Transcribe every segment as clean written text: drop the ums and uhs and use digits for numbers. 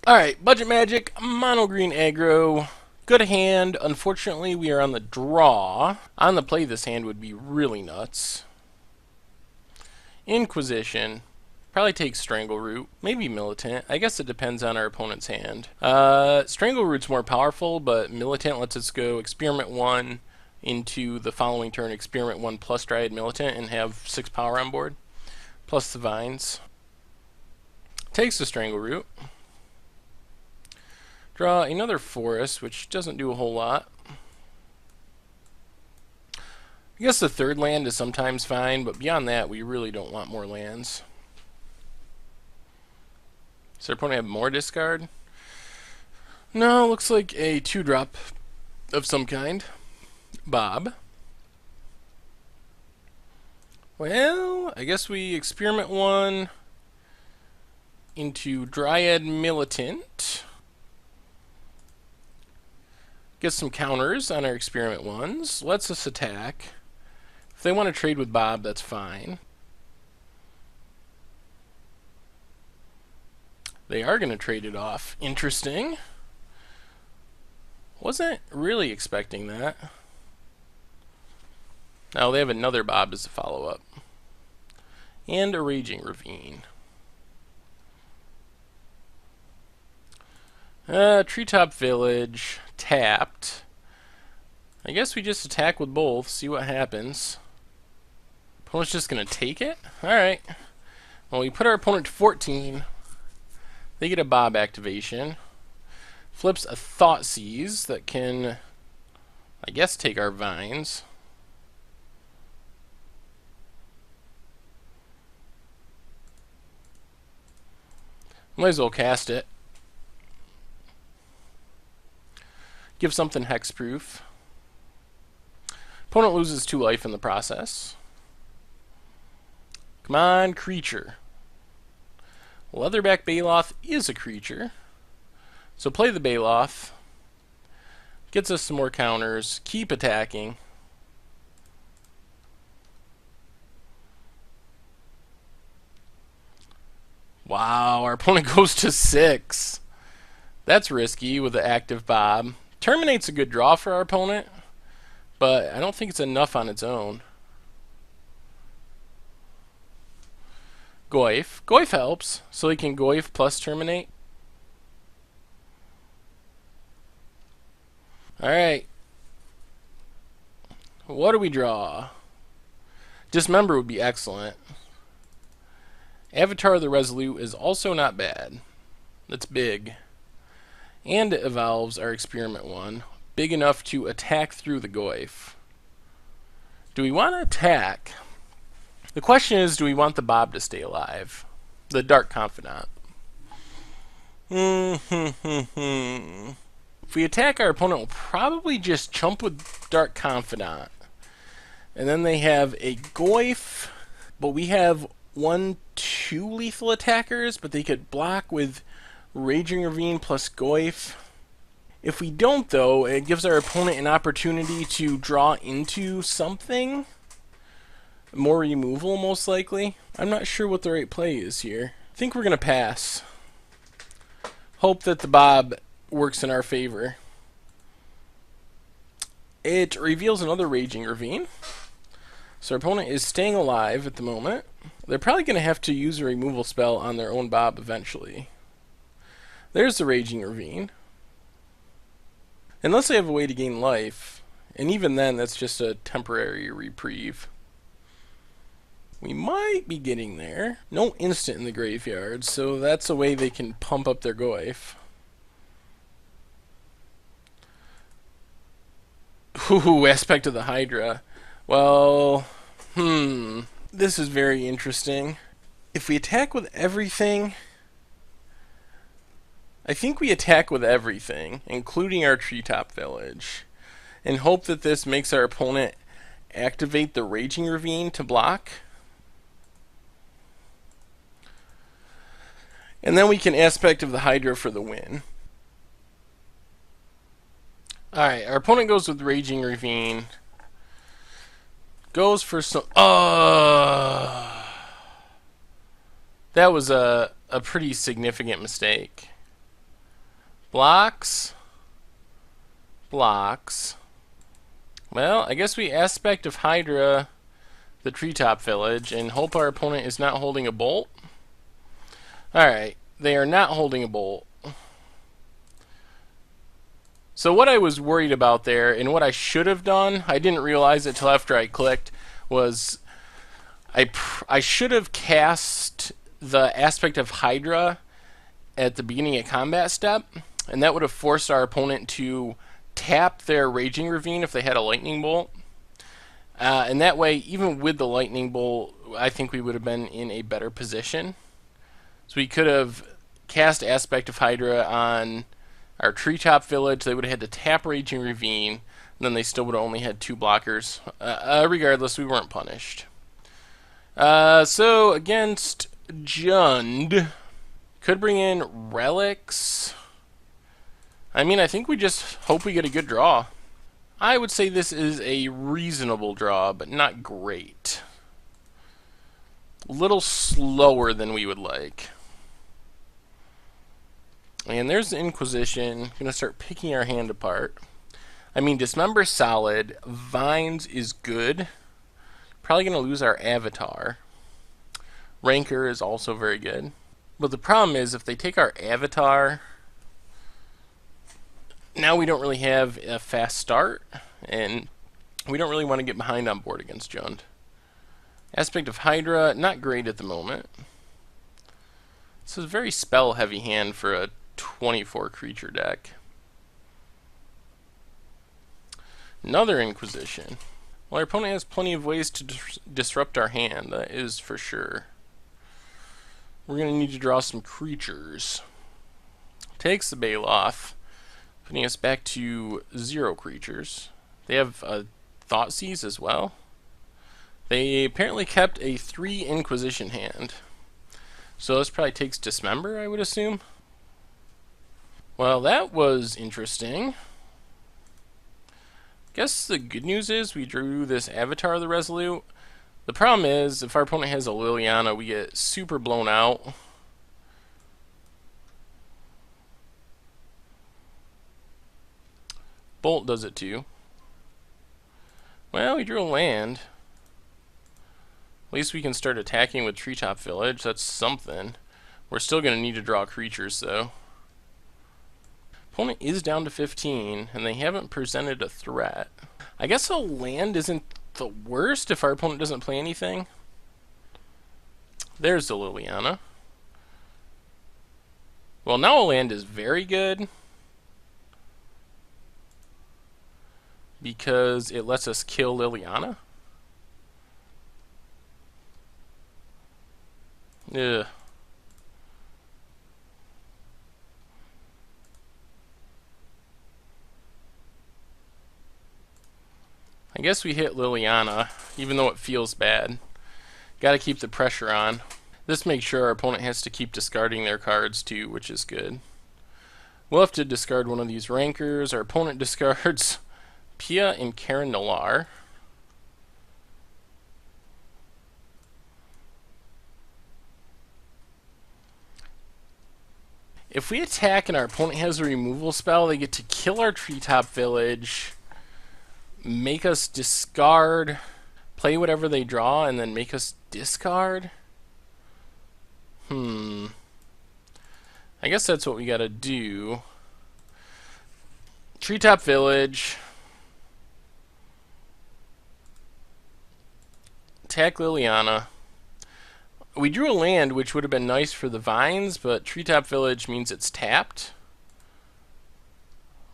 Alright, Budget Magic, Mono Green Aggro. Good hand. Unfortunately, we are on the draw. On the play, this hand would be really nuts. Inquisition. Probably take Strangleroot. Maybe Militant. I guess it depends on our opponent's hand. Strangleroot's more powerful, but Militant lets us go Experiment 1 into the following turn, Experiment 1 plus Dryad Militant, and have 6 power on board. Plus the Vines. Takes the Strangleroot. Draw another forest, which doesn't do a whole lot. I guess the third land is sometimes fine, but beyond that, we really don't want more lands. Does our opponent have more discard? No, looks like a 2-drop of some kind. Bob. Well, I guess we Experiment 1 into Dryad Militant. Get some counters on our Experiment 1s. Lets us attack. If they want to trade with Bob, that's fine. They are going to trade it off. Interesting. Wasn't really expecting that. Now they have another Bob as a follow-up. And a Raging Ravine. Treetop Village. Tapped. I guess we just attack with both, see what happens. Opponent's just going to take it? Alright. Well, we put our opponent to 14. They get a Bob activation. Flips a Thoughtseize that can, I guess, take our Vines. Might as well cast it. Give something hexproof. Opponent loses 2 life in the process. Come on, creature. Leatherback Baloth is a creature. So play the Baloth. Gets us some more counters. Keep attacking. Wow, our opponent goes to 6. That's risky with the active Bob. Terminate's a good draw for our opponent, but I don't think it's enough on its own. Goyf. Goyf helps, so he can Goyf plus Terminate. Alright. What do we draw? Dismember would be excellent. Avatar of the Resolute is also not bad. That's big. And it evolves our Experiment 1. Big enough to attack through the Goyf. Do we want to attack? The question is, do we want the Bob to stay alive? The Dark Confidant. If we attack, our opponent will probably just chump with Dark Confidant. And then they have a Goyf, but we have 2 lethal attackers, but they could block with Raging Ravine plus Goyf. If we don't, though, it gives our opponent an opportunity to draw into something. More removal, most likely. I'm not sure what the right play is here. I think we're going to pass. Hope that the Bob works in our favor. It reveals another Raging Ravine. So our opponent is staying alive at the moment. They're probably going to have to use a removal spell on their own Bob eventually. There's the Raging Ravine. Unless they have a way to gain life. And even then, that's just a temporary reprieve. We might be getting there. No instant in the graveyard, so that's a way they can pump up their Goyf. Ooh, Aspect of the Hydra. Well, this is very interesting. If we attack with everything, I think we attack with everything, including our Treetop Village, and hope that this makes our opponent activate the Raging Ravine to block. And then we can Aspect of the Hydra for the win. Alright, our opponent goes with Raging Ravine. Goes for some... that was a pretty significant mistake. Blocks. Blocks. Well, I guess we aspect of Hydra the treetop village and hope our opponent is not holding a bolt. Alright, they are not holding a bolt. So what I was worried about there, and what I should have done, I didn't realize it till after I clicked, was I should have cast the aspect of Hydra at the beginning of combat step, and that would have forced our opponent to tap their Raging Ravine if they had a lightning bolt. And that way, even with the lightning bolt, I think we would have been in a better position. So we could have cast Aspect of Hydra on our treetop village. They would have had to tap Raging Ravine, and then they still would have only had 2 blockers. Regardless, we weren't punished. So against Jund, could bring in relics. I mean, I think we just hope we get a good draw. I would say this is a reasonable draw, but not great. A little slower than we would like. And there's the Inquisition. Gonna start picking our hand apart. I mean, Dismember solid. Vines is good. Probably gonna lose our Avatar. Rancor is also very good. But the problem is, if they take our Avatar, now we don't really have a fast start, and we don't really want to get behind on board against Jund. Aspect of Hydra, not great at the moment. This is a very spell-heavy hand for a 24 creature deck. Another Inquisition. Well, our opponent has plenty of ways to disrupt our hand, that is for sure. We're going to need to draw some creatures. Takes the Baloth, putting us back to 0 creatures. They have Thoughtseize as well. They apparently kept a 3 Inquisition hand. So this probably takes Dismember, I would assume. Well, that was interesting. Guess the good news is we drew this Avatar of the Resolute. The problem is, if our opponent has a Liliana, we get super blown out. Bolt does it too. Well, we drew a land. At least we can start attacking with Treetop Village. That's something. We're still going to need to draw creatures, though. Opponent is down to 15, and they haven't presented a threat. I guess a land isn't the worst if our opponent doesn't play anything. There's the Liliana. Well, now a land is very good, because it lets us kill Liliana. Ugh. I guess we hit Liliana, even though it feels bad. Gotta keep the pressure on. This makes sure our opponent has to keep discarding their cards too, which is good. We'll have to discard one of these Rancors. Our opponent discards Pia and Karen Nalar. If we attack and our opponent has a removal spell, they get to kill our Treetop Village, make us discard, play whatever they draw, and then make us discard? I guess that's what we gotta do. Treetop Village. Attack Liliana. We drew a land, which would have been nice for the vines, but Treetop Village means it's tapped.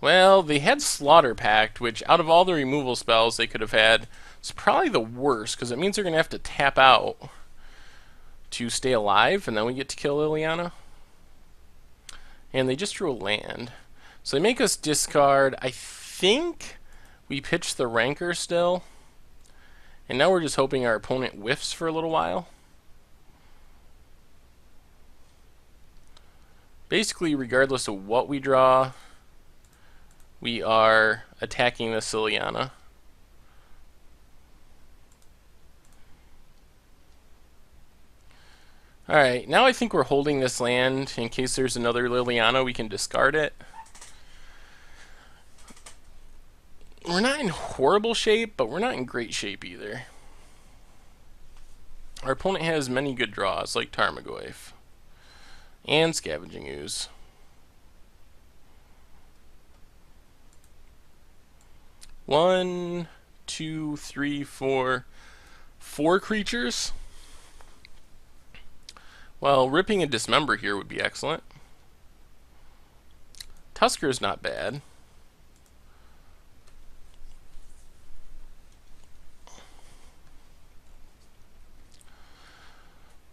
Well, they had Slaughter Pact, which out of all the removal spells they could have had, is probably the worst, because it means they're going to have to tap out to stay alive, and then we get to kill Liliana. And they just drew a land. So they make us discard. I think we pitch the Rancor still. And now we're just hoping our opponent whiffs for a little while. Basically, regardless of what we draw, we are attacking the Liliana. Alright, now I think we're holding this land in case there's another Liliana, we can discard it. we're not in horrible shape, but we're not in great shape either. Our opponent has many good draws, like Tarmogoyf and Scavenging Ooze. One, two, three, four creatures. Well, ripping a Dismember here would be excellent. Tusker is not bad.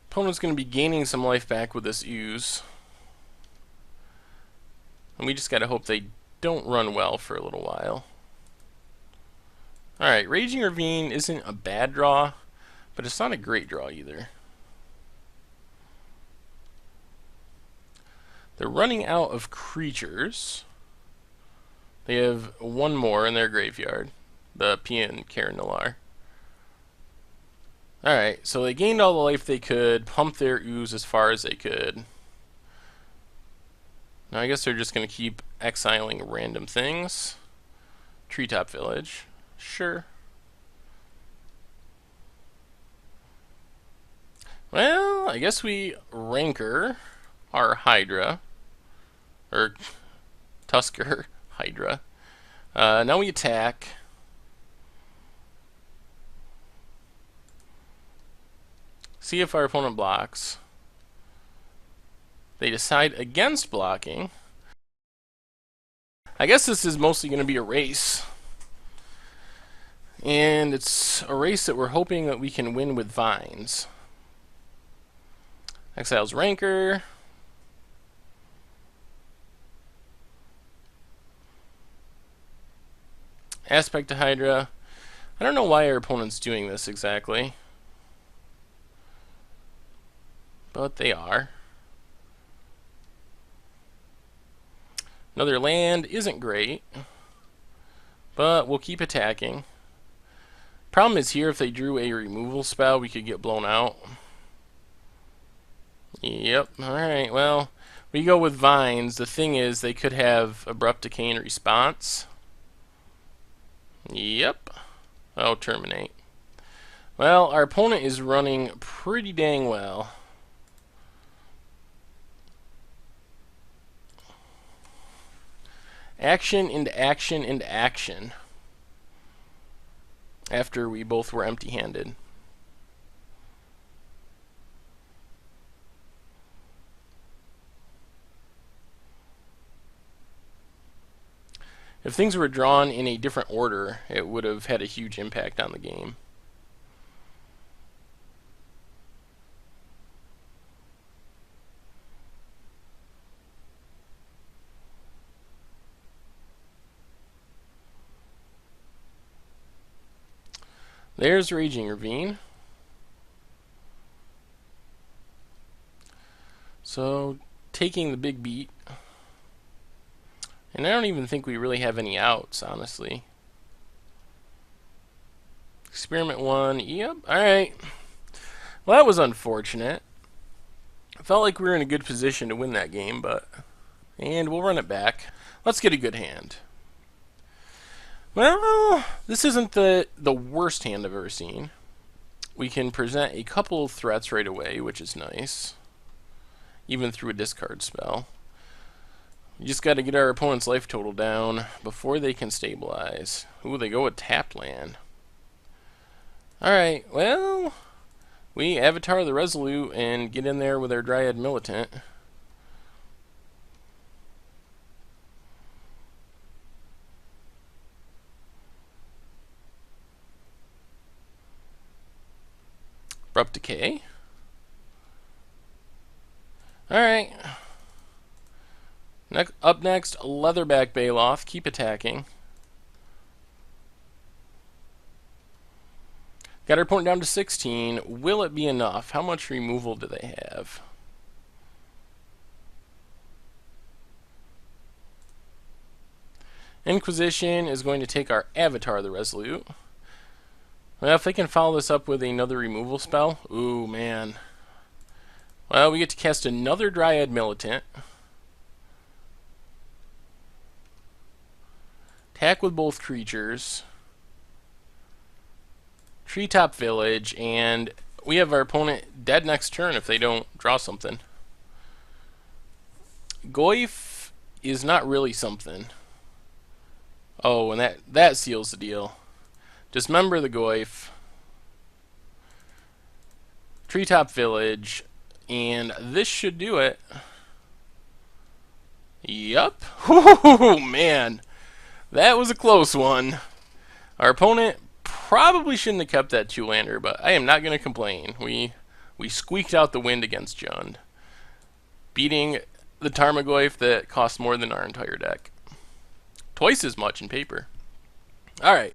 Opponent's going to be gaining some life back with this Ooze. And we just got to hope they don't run well for a little while. Alright, Raging Ravine isn't a bad draw, but it's not a great draw either. They're running out of creatures. They have one more in their graveyard, the Pian Karen Nalar. Alright, so they gained all the life they could, pumped their Ooze as far as they could. Now I guess they're just going to keep exiling random things. Treetop Village. Sure. Well, I guess we Rancor our Hydra. Or Tusker Hydra. Now we attack. See if our opponent blocks. They decide against blocking. I guess this is mostly going to be a race. And it's a race that we're hoping that we can win with Vines. Exiles Rancor. Aspect to Hydra. I don't know why our opponent's doing this exactly. But they are. Another land isn't great. But we'll keep attacking. Problem is here, if they drew a removal spell, we could get blown out. Yep, alright, well, we go with Vines. The thing is, they could have Abrupt Decay in response. Yep. Oh, Terminate. Well, our opponent is running pretty dang well. Action into action into action. After we both were empty-handed. If things were drawn in a different order, it would have had a huge impact on the game. There's Raging Ravine. So, taking the big beat. And I don't even think we really have any outs, honestly. Experiment 1, yep, alright. Well, that was unfortunate. I felt like we were in a good position to win that game, but... And we'll run it back. Let's get a good hand. Well, this isn't the worst hand I've ever seen. We can present a couple of threats right away, which is nice. Even through a discard spell. You just got to get our opponent's life total down before they can stabilize. Ooh, they go with tapped land. Alright, well, we Avatar the Resolute and get in there with our Dryad Militant. Abrupt Decay. Alright. Up next, Leatherback Baloth. Keep attacking. Got our opponent down to 16. Will it be enough? How much removal do they have? Inquisition is going to take our Avatar the Resolute. Well, if they can follow this up with another removal spell. Ooh, man. Well, we get to cast another Dryad Militant. Attack with both creatures. Treetop Village, and we have our opponent dead next turn if they don't draw something. Goyf is not really something. Oh, and that seals the deal. Dismember the Goyf. Treetop Village, and this should do it. Yup. Whoo, man. That was a close one. Our opponent probably shouldn't have kept that 2-lander, but I am not going to complain. We squeaked out the wind against Jund, beating the Tarmogoyf that cost more than our entire deck. Twice as much in paper. Alright.